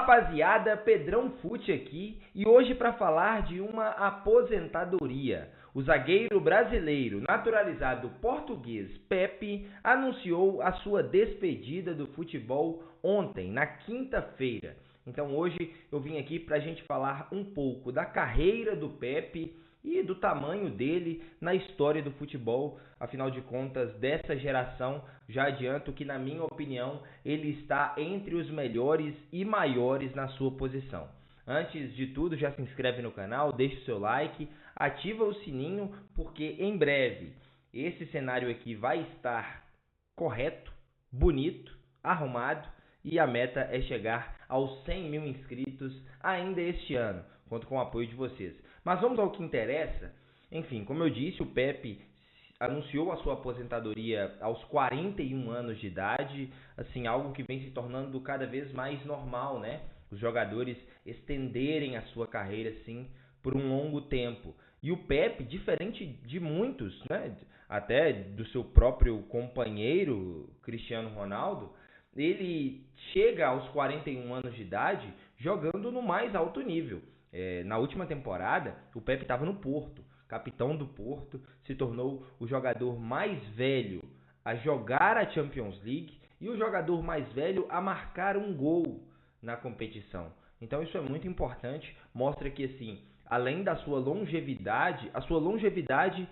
rapaziada, Pedrão Fute aqui e hoje para falar de uma aposentadoria. O zagueiro brasileiro naturalizado português Pepe anunciou a sua despedida do futebol ontem, na quinta-feira. Então hoje eu vim aqui para a gente falar um pouco da carreira do Pepe e do tamanho dele na história do futebol. Afinal de contas, dessa geração, já adianto que, na minha opinião, ele está entre os melhores e maiores na sua posição. Antes de tudo, já se inscreve no canal, deixa o seu like, ativa o sininho, porque em breve esse cenário aqui vai estar correto, bonito, arrumado, e a meta é chegar aos 100 mil inscritos ainda este ano. Conto com o apoio de vocês. Mas vamos ao que interessa. Enfim, como eu disse, o Pepe anunciou a sua aposentadoria aos 41 anos de idade, assim, algo que vem se tornando cada vez mais normal, né? Os jogadores estenderem a sua carreira, assim, por um longo tempo. E o Pepe, diferente de muitos, né? Até do seu próprio companheiro, Cristiano Ronaldo, ele chega aos 41 anos de idade jogando no mais alto nível. Na última temporada, o Pepe estava no Porto, capitão do Porto, se tornou o jogador mais velho a jogar a Champions League e o jogador mais velho a marcar um gol na competição. Então isso é muito importante, mostra que, assim, além da sua longevidade, a sua longevidade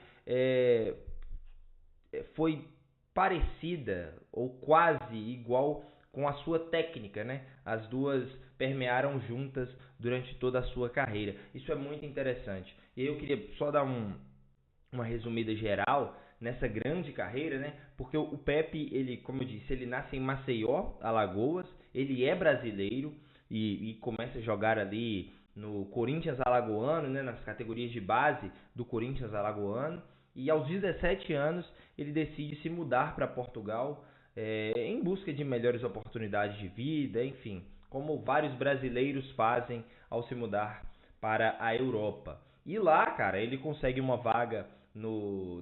foi parecida ou quase igual com a sua técnica, né? As duas permearam juntas durante toda a sua carreira. Isso é muito interessante. E eu queria só dar uma resumida geral nessa grande carreira, né? Porque o Pepe, ele, como eu disse, ele nasce em Maceió, Alagoas, ele é brasileiro e começa a jogar ali no Corinthians Alagoano, né? Nas categorias de base do Corinthians Alagoano. E aos 17 anos ele decide se mudar para Portugal, em busca de melhores oportunidades de vida, enfim, como vários brasileiros fazem ao se mudar para a Europa. E lá, cara, ele consegue uma vaga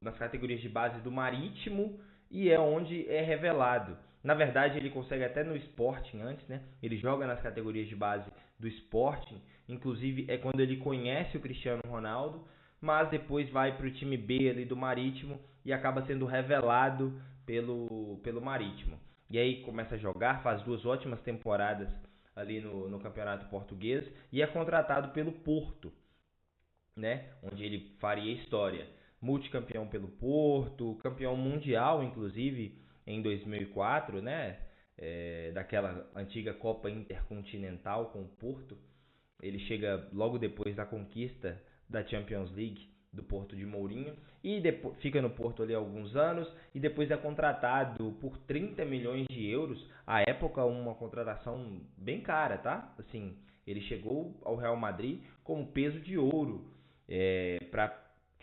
nas categorias de base do Marítimo e é onde é revelado. Na verdade, ele consegue até no Sporting antes, né? Ele joga nas categorias de base do Sporting, inclusive é quando ele conhece o Cristiano Ronaldo, mas depois vai para o time B ali do Marítimo e acaba sendo revelado pelo Marítimo. E aí começa a jogar, faz 2 ótimas temporadas ali no Campeonato Português e é contratado pelo Porto, né? Onde ele faria história. Multicampeão pelo Porto, campeão mundial, inclusive, em 2004, né? Daquela antiga Copa Intercontinental com o Porto. Ele chega logo depois da conquista da Champions League do Porto de Mourinho e depois fica no Porto ali alguns anos e depois é contratado por 30 milhões de euros, à época uma contratação bem cara, tá? Assim, ele chegou ao Real Madrid como peso de ouro, para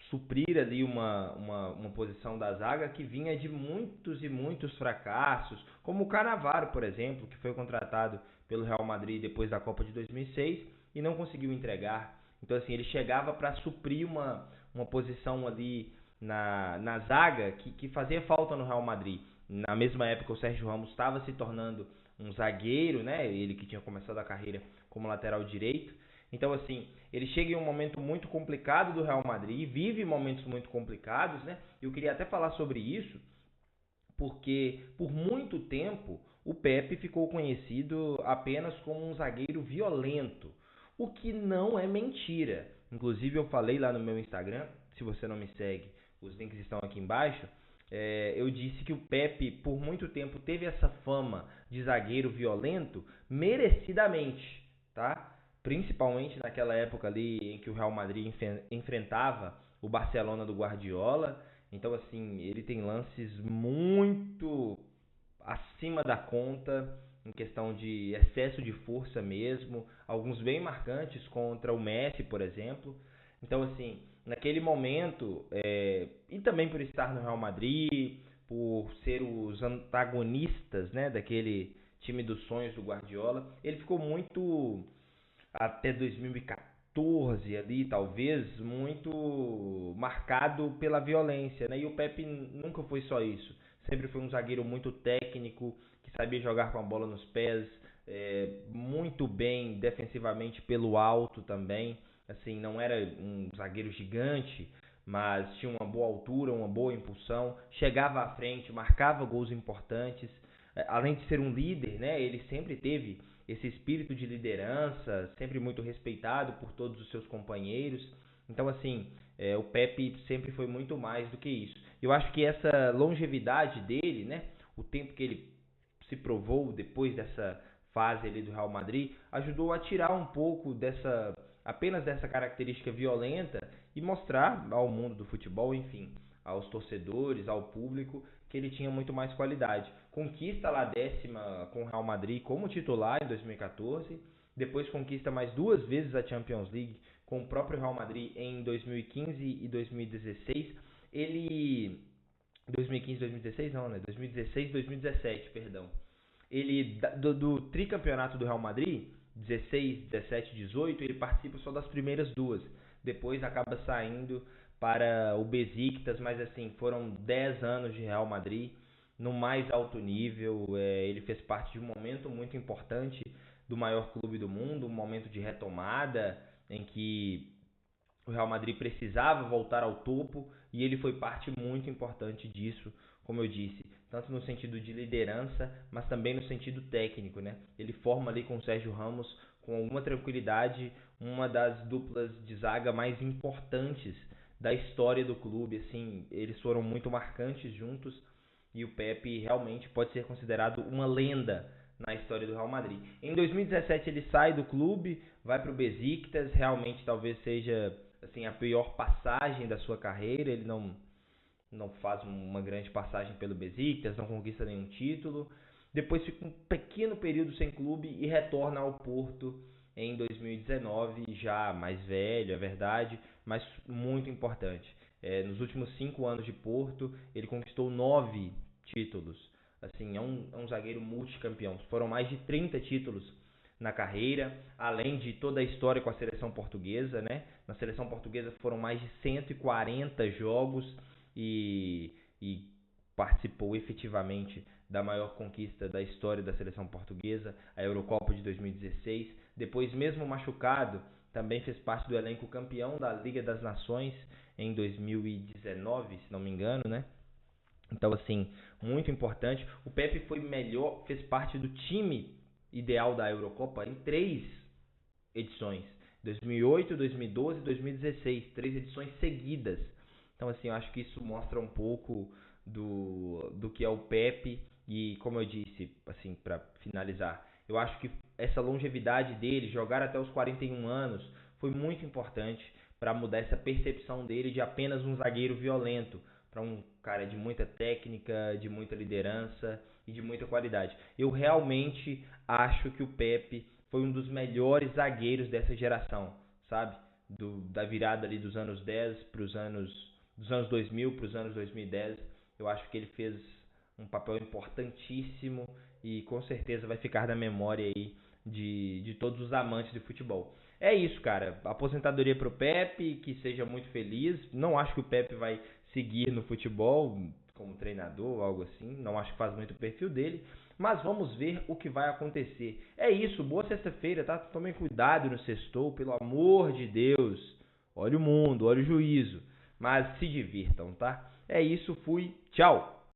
suprir ali uma posição da zaga que vinha de muitos e muitos fracassos, como o Cannavaro, por exemplo, que foi contratado pelo Real Madrid depois da Copa de 2006 e não conseguiu entregar. Então, assim, ele chegava para suprir uma posição ali na zaga que fazia falta no Real Madrid. Na mesma época, o Sérgio Ramos estava se tornando um zagueiro, né? Ele que tinha começado a carreira como lateral direito. Então, assim, ele chega em um momento muito complicado do Real Madrid, vive momentos muito complicados, né? Eu queria até falar sobre isso, porque por muito tempo o Pepe ficou conhecido apenas como um zagueiro violento, o que não é mentira. Inclusive eu falei lá no meu Instagram, se você não me segue, os links estão aqui embaixo. Eu disse que o Pepe por muito tempo teve essa fama de zagueiro violento merecidamente, tá? Principalmente naquela época ali em que o Real Madrid enfrentava o Barcelona do Guardiola. Então, assim, ele tem lances muito acima da conta, em questão de excesso de força mesmo, alguns bem marcantes contra o Messi, por exemplo. Então, assim, naquele momento, e também por estar no Real Madrid, por ser os antagonistas, né, daquele time dos sonhos do Guardiola, ele ficou muito, até 2014 ali, talvez, muito marcado pela violência, né? E o Pepe nunca foi só isso. Sempre foi um zagueiro muito técnico, que sabia jogar com a bola nos pés, muito bem defensivamente pelo alto também. Assim, não era um zagueiro gigante, mas tinha uma boa altura, uma boa impulsão, chegava à frente, marcava gols importantes. Além de ser um líder, né, ele sempre teve esse espírito de liderança, sempre muito respeitado por todos os seus companheiros. Então, assim, o Pepe sempre foi muito mais do que isso. Eu acho que essa longevidade dele, né, o tempo que ele se provou depois dessa fase ali do Real Madrid, ajudou a tirar um pouco apenas dessa característica violenta e mostrar ao mundo do futebol, enfim, aos torcedores, ao público, que ele tinha muito mais qualidade. Conquista lá a 10ª com o Real Madrid como titular em 2014, depois conquista mais 2 vezes a Champions League com o próprio Real Madrid em 2015 e 2016. Ele 2015, 2016 não, né? 2016, 2017, perdão. Ele do tricampeonato do Real Madrid, 16, 17, 18, ele participa só das primeiras 2. Depois acaba saindo para o Besiktas, mas assim, foram 10 anos de Real Madrid no mais alto nível. Ele fez parte de um momento muito importante do maior clube do mundo, um momento de retomada em que o Real Madrid precisava voltar ao topo e ele foi parte muito importante disso, como eu disse, tanto no sentido de liderança, mas também no sentido técnico, né? Ele forma ali com o Sérgio Ramos, com alguma tranquilidade, uma das duplas de zaga mais importantes da história do clube. Assim, eles foram muito marcantes juntos e o Pepe realmente pode ser considerado uma lenda na história do Real Madrid. Em 2017 ele sai do clube, vai para o Besiktas, realmente talvez seja assim a pior passagem da sua carreira. Ele não faz uma grande passagem pelo Besiktas, não conquista nenhum título. Depois fica um pequeno período sem clube e retorna ao Porto em 2019, já mais velho, é verdade, mas muito importante. Nos últimos 5 anos de Porto, ele conquistou 9 títulos. Assim, é um zagueiro multicampeão. Foram mais de 30 títulos na carreira, além de toda a história com a seleção portuguesa, né? Na seleção portuguesa foram mais de 140 jogos e participou efetivamente da maior conquista da história da seleção portuguesa, a Eurocopa de 2016. Depois, mesmo machucado, também fez parte do elenco campeão da Liga das Nações em 2019, se não me engano, né? Então, assim, muito importante. O Pepe foi melhor, fez parte do time ideal da Eurocopa em 3 edições. 2008, 2012 e 2016. 3 edições seguidas. Então, assim, eu acho que isso mostra um pouco do que é o Pepe. E, como eu disse, assim, para finalizar, eu acho que essa longevidade dele, jogar até os 41 anos, foi muito importante para mudar essa percepção dele de apenas um zagueiro violento para um cara de muita técnica, de muita liderança e de muita qualidade. Eu realmente acho que o Pepe foi um dos melhores zagueiros dessa geração, sabe? Da virada ali dos anos 10 para os dos anos 2000 para os anos 2010. Eu acho que ele fez um papel importantíssimo e com certeza vai ficar na memória aí de todos os amantes de futebol. É isso, cara. Aposentadoria pro Pepe, que seja muito feliz. Não acho que o Pepe vai seguir no futebol como treinador ou algo assim. Não acho que faz muito o perfil dele. Mas vamos ver o que vai acontecer. É isso, boa sexta-feira, tá? Tomem cuidado no sextou, pelo amor de Deus. Olha o mundo, olha o juízo. Mas se divirtam, tá? É isso, fui, tchau!